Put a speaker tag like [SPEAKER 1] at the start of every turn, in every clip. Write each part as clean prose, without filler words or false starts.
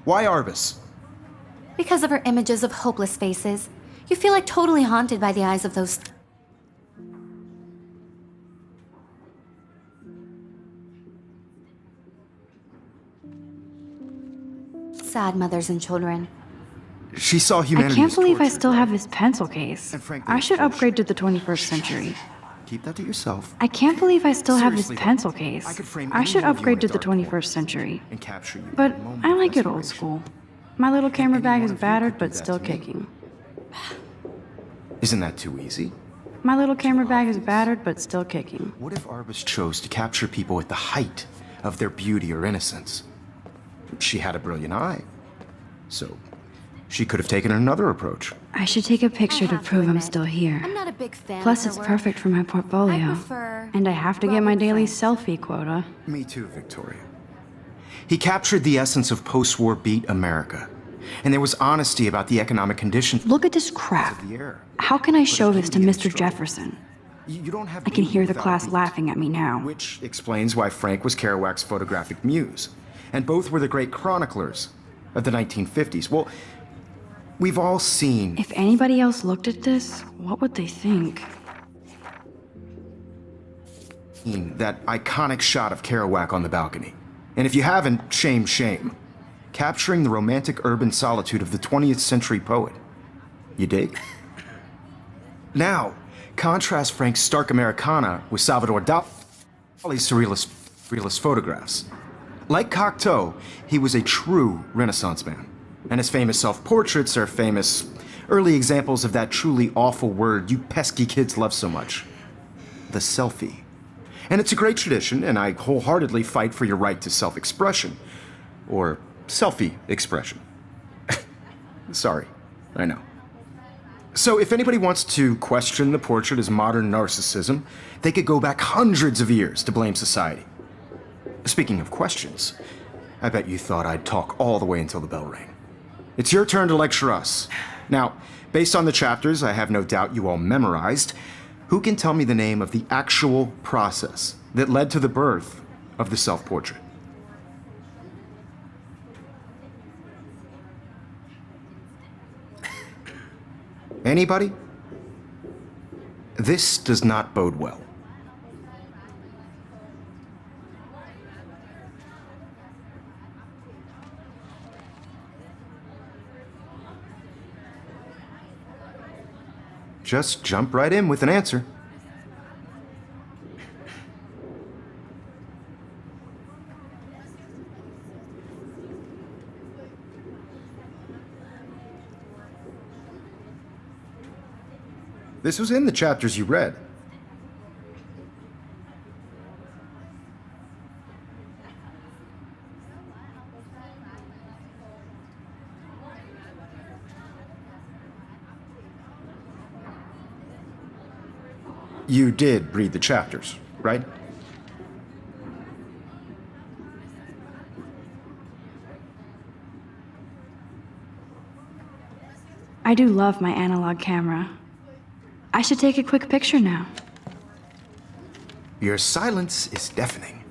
[SPEAKER 1] Why Arbus?
[SPEAKER 2] Because of her images of hopeless faces, you feel like totally haunted by the eyes of those sad mothers and children.
[SPEAKER 1] She saw
[SPEAKER 3] I
[SPEAKER 1] humanity
[SPEAKER 3] can't
[SPEAKER 1] as
[SPEAKER 3] believe I
[SPEAKER 1] tortured,
[SPEAKER 3] still have
[SPEAKER 1] right?
[SPEAKER 3] this pencil case.
[SPEAKER 1] And frankly,
[SPEAKER 3] I
[SPEAKER 1] it's
[SPEAKER 3] should
[SPEAKER 1] bullshit.
[SPEAKER 3] upgrade to the 21st century.
[SPEAKER 1] Keep that to yourself.
[SPEAKER 3] I can't believe I still have this
[SPEAKER 1] Seriously, though,
[SPEAKER 3] pencil
[SPEAKER 1] I
[SPEAKER 3] case.
[SPEAKER 1] could frame
[SPEAKER 3] I
[SPEAKER 1] any
[SPEAKER 3] should
[SPEAKER 1] one of you
[SPEAKER 3] upgrade
[SPEAKER 1] in
[SPEAKER 3] to
[SPEAKER 1] a
[SPEAKER 3] the
[SPEAKER 1] dark
[SPEAKER 3] 21st
[SPEAKER 1] corner
[SPEAKER 3] century.
[SPEAKER 1] and capture you.
[SPEAKER 3] But
[SPEAKER 1] in a moment
[SPEAKER 3] I
[SPEAKER 1] of
[SPEAKER 3] like it old
[SPEAKER 1] desperation.
[SPEAKER 3] school. My little camera
[SPEAKER 1] any
[SPEAKER 3] bag
[SPEAKER 1] one
[SPEAKER 3] is
[SPEAKER 1] of you
[SPEAKER 3] battered
[SPEAKER 1] could do
[SPEAKER 3] but
[SPEAKER 1] that
[SPEAKER 3] still
[SPEAKER 1] to me.
[SPEAKER 3] kicking.
[SPEAKER 1] Isn't that too easy?
[SPEAKER 3] My little camera bag is battered but still kicking.
[SPEAKER 1] What if Arbus chose to capture people at the height of their beauty or innocence? She had a brilliant eye. So, she could have taken another approach.
[SPEAKER 3] I should take a picture to
[SPEAKER 2] have to
[SPEAKER 3] prove I'm
[SPEAKER 2] admit,
[SPEAKER 3] still here.
[SPEAKER 2] I'm not a big fan
[SPEAKER 3] Plus,
[SPEAKER 2] of her
[SPEAKER 3] it's
[SPEAKER 2] work.
[SPEAKER 3] perfect for my
[SPEAKER 2] I
[SPEAKER 3] portfolio.
[SPEAKER 2] prefer
[SPEAKER 3] And I have to get my
[SPEAKER 2] Robert
[SPEAKER 3] daily
[SPEAKER 2] Frank.
[SPEAKER 3] selfie quota.
[SPEAKER 1] Me too, Victoria. He captured the essence of post-war beat America. And there was honesty about the economic conditions
[SPEAKER 3] Look at this crap.
[SPEAKER 1] of the era.
[SPEAKER 3] How can I
[SPEAKER 1] But
[SPEAKER 3] show
[SPEAKER 1] it
[SPEAKER 3] this to
[SPEAKER 1] can be
[SPEAKER 3] Mr.
[SPEAKER 1] struggle.
[SPEAKER 3] Jefferson?
[SPEAKER 1] You don't have
[SPEAKER 3] I can
[SPEAKER 1] beauty
[SPEAKER 3] hear the
[SPEAKER 1] without
[SPEAKER 3] class
[SPEAKER 1] beat.
[SPEAKER 3] laughing at me now.
[SPEAKER 1] Which explains why Frank was Kerouac's photographic muse. And both were the great chroniclers of the 1950s. Well, we've all seen
[SPEAKER 3] If anybody else looked at this, what would they think?
[SPEAKER 1] that iconic shot of Kerouac on the balcony. And if you haven't, shame, shame. Capturing the romantic urban solitude of the 20th century poet. You dig? Now, contrast Frank's stark Americana with Salvador Dali's surrealist photographs. Like Cocteau, he was a true Renaissance man. And his famous self-portraits are famous early examples of that truly awful word you pesky kids love so much. The selfie. And it's a great tradition, and I wholeheartedly fight for your right to self-expression. Or selfie expression. Sorry, I know. So if anybody wants to question the portrait as modern narcissism, they could go back hundreds of years to blame society. Speaking of questions, I bet you thought I'd talk all the way until the bell rang. It's your turn to lecture us. Now, based on the chapters I have no doubt you all memorized, who can tell me the name of the actual process that led to the birth of the self-portrait? Anybody? This does not bode well. Just jump right in with an answer. This was in the chapters you read. You did read the chapters, right?
[SPEAKER 3] I do love my analog camera. I should take a quick picture now.
[SPEAKER 1] Your silence is deafening.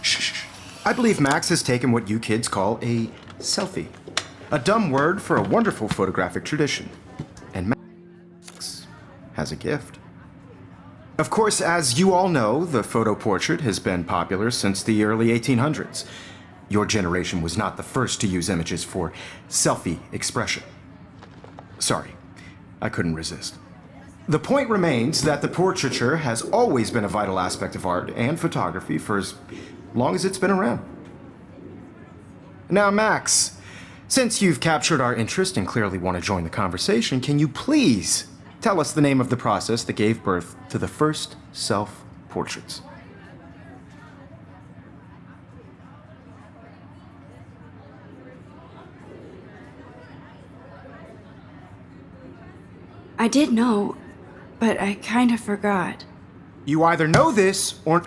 [SPEAKER 1] Shh. I believe Max has taken what you kids call a selfie. A dumb word for a wonderful photographic tradition. And Max has a gift. Of course, as you all know, the photo portrait has been popular since the early 1800s. Your generation was not the first to use images for selfie expression. Sorry, I couldn't resist. The point remains that the portraiture has always been a vital aspect of art and photography for as long as it's been around. Now, Max, since you've captured our interest and clearly want to join the conversation, can you please tell us the name of the process that gave birth to the first self-portraits?
[SPEAKER 3] I did know, but I kind of forgot.
[SPEAKER 1] You either know this or...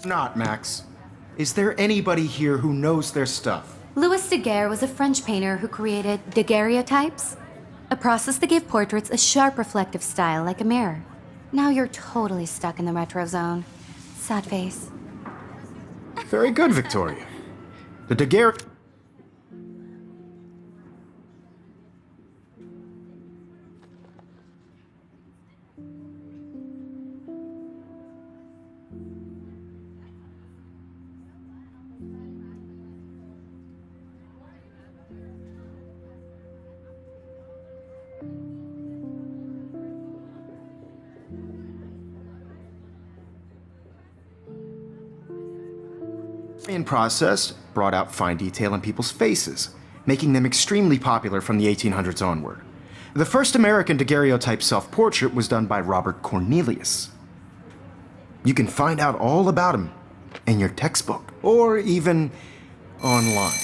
[SPEAKER 1] Not, Max. Is there anybody here who knows their stuff?
[SPEAKER 2] Louis Daguerre was a French painter who created daguerreotypes, a process that gave portraits a sharp reflective style like a mirror. Now you're totally stuck in the retro zone. Sad face.
[SPEAKER 1] Very good, Victoria. The Daguerre... process brought out fine detail in people's faces, making them extremely popular from the 1800s onward. The first American daguerreotype self-portrait was done by Robert Cornelius. You can find out all about him in your textbook, or even online.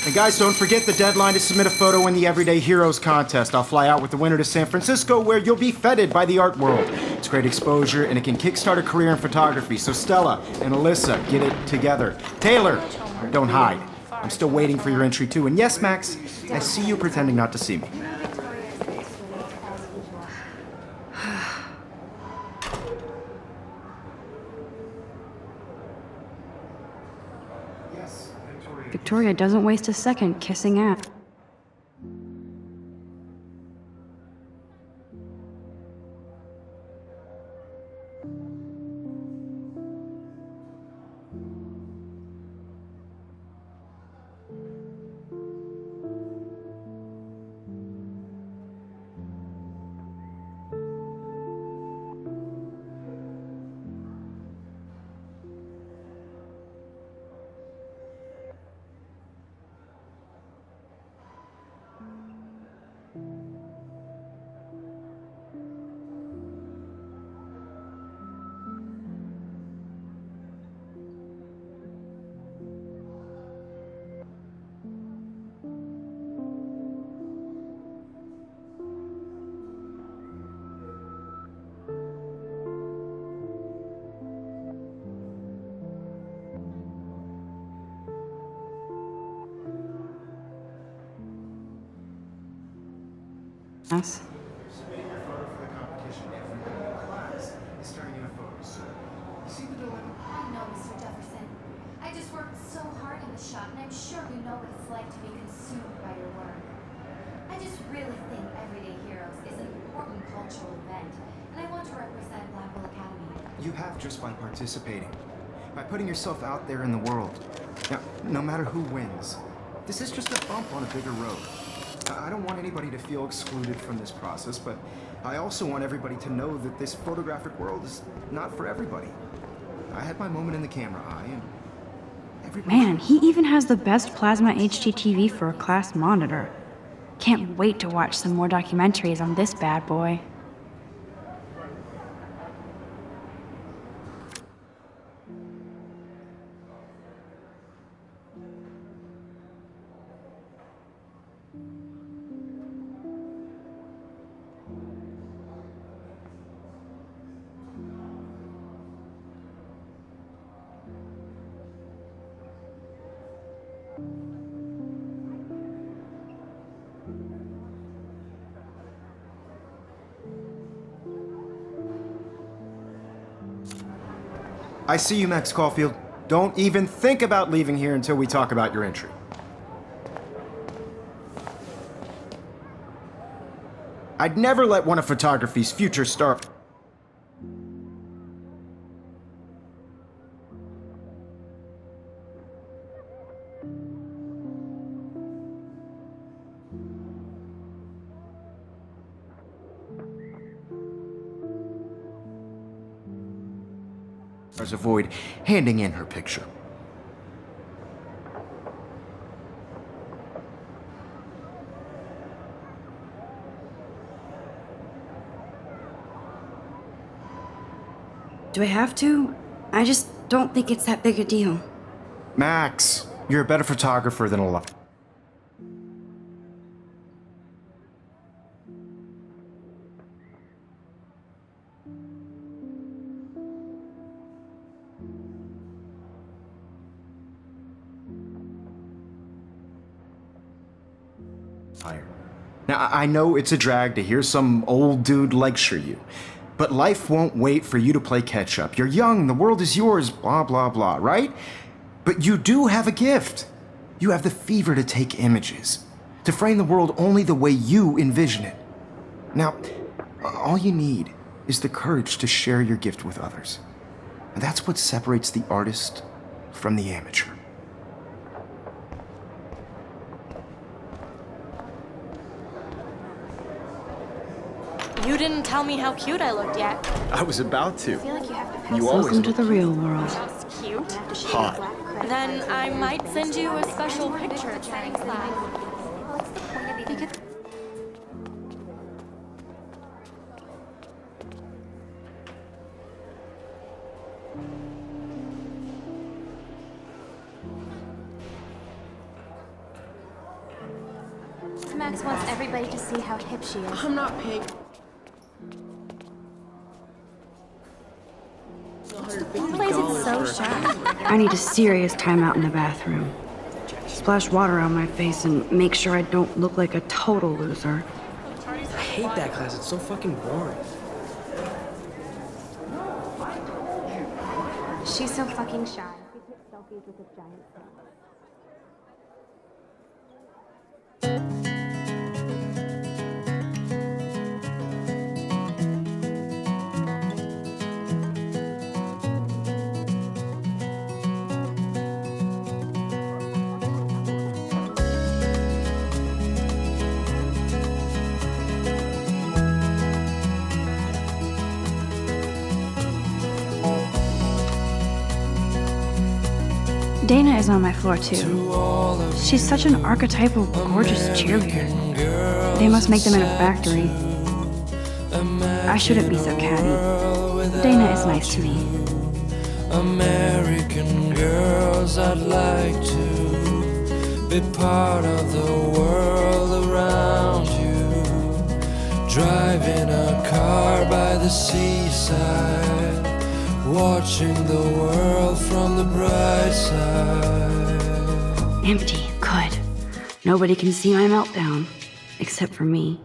[SPEAKER 1] And guys, don't forget the deadline to submit a photo in the Everyday Heroes contest. I'll fly out with the winner to San Francisco, where you'll be feted by the art world. It's great exposure, and it can kickstart a career in photography. So Stella and Alyssa, get it together. Taylor, don't hide. I'm still waiting for your entry too. And yes, Max, I see you pretending not to see me.
[SPEAKER 3] Victoria doesn't waste a second kissing ass.
[SPEAKER 2] I know, Mr. Jefferson. I just worked so hard in the shop, and I'm sure you know what it's like to be consumed by your work. I just really think Everyday Heroes is an important cultural event, and I want to represent Blackwell Academy.
[SPEAKER 1] You have just by participating, by putting yourself out there in the world. Now, no matter who wins, this is just a bump on a bigger road. I don't want anybody to feel excluded from this process, but I also want everybody to know that this photographic world is not for everybody. I had my moment in the camera eye, and everybody...
[SPEAKER 3] Man, he even has the best plasma HDTV for a class monitor. Can't wait to watch some more documentaries on this bad boy.
[SPEAKER 1] I see you, Max Caulfield. Don't even think about leaving here until we talk about your entry. I'd never let one of photography's future stars avoid handing in her picture.
[SPEAKER 4] Do I have to? I just don't think it's that big a deal.
[SPEAKER 1] Max, you're a better photographer than a lot. empire. Now, I know it's a drag to hear some old dude lecture you, but life won't wait for you to play catch up. You're young, the world is yours, blah, blah, blah, right? But you do have a gift. You have the fever to take images, to frame the world only the way you envision it. Now, all you need is the courage to share your gift with others. And that's what separates the artist from the amateur.
[SPEAKER 5] You didn't tell me how cute I looked yet.
[SPEAKER 1] I was about to. You
[SPEAKER 3] Welcome to the real world.
[SPEAKER 5] That's cute.
[SPEAKER 1] hot.
[SPEAKER 5] Then I might send you a special picture. Thanks,
[SPEAKER 2] What's the point of even...
[SPEAKER 6] Max wants everybody to see how hip she is.
[SPEAKER 7] I'm not paying.
[SPEAKER 6] He plays it so sharp.
[SPEAKER 4] I need a serious timeout in the bathroom. Splash water on my face and make sure I don't look like a total loser.
[SPEAKER 7] I hate that class. It's so fucking boring.
[SPEAKER 6] She's so fucking shy. She takes selfies with a giant fan.
[SPEAKER 3] Dana is on my floor too. She's such an archetypal, gorgeous cheerleader. They must make them in a factory. I shouldn't be so catty. Dana is nice to me.
[SPEAKER 8] American girls, I'd like to be part of the world around you. Driving a car by the seaside, watching the world from the bright side.
[SPEAKER 4] Empty. Good. Nobody can see my meltdown. Except for me.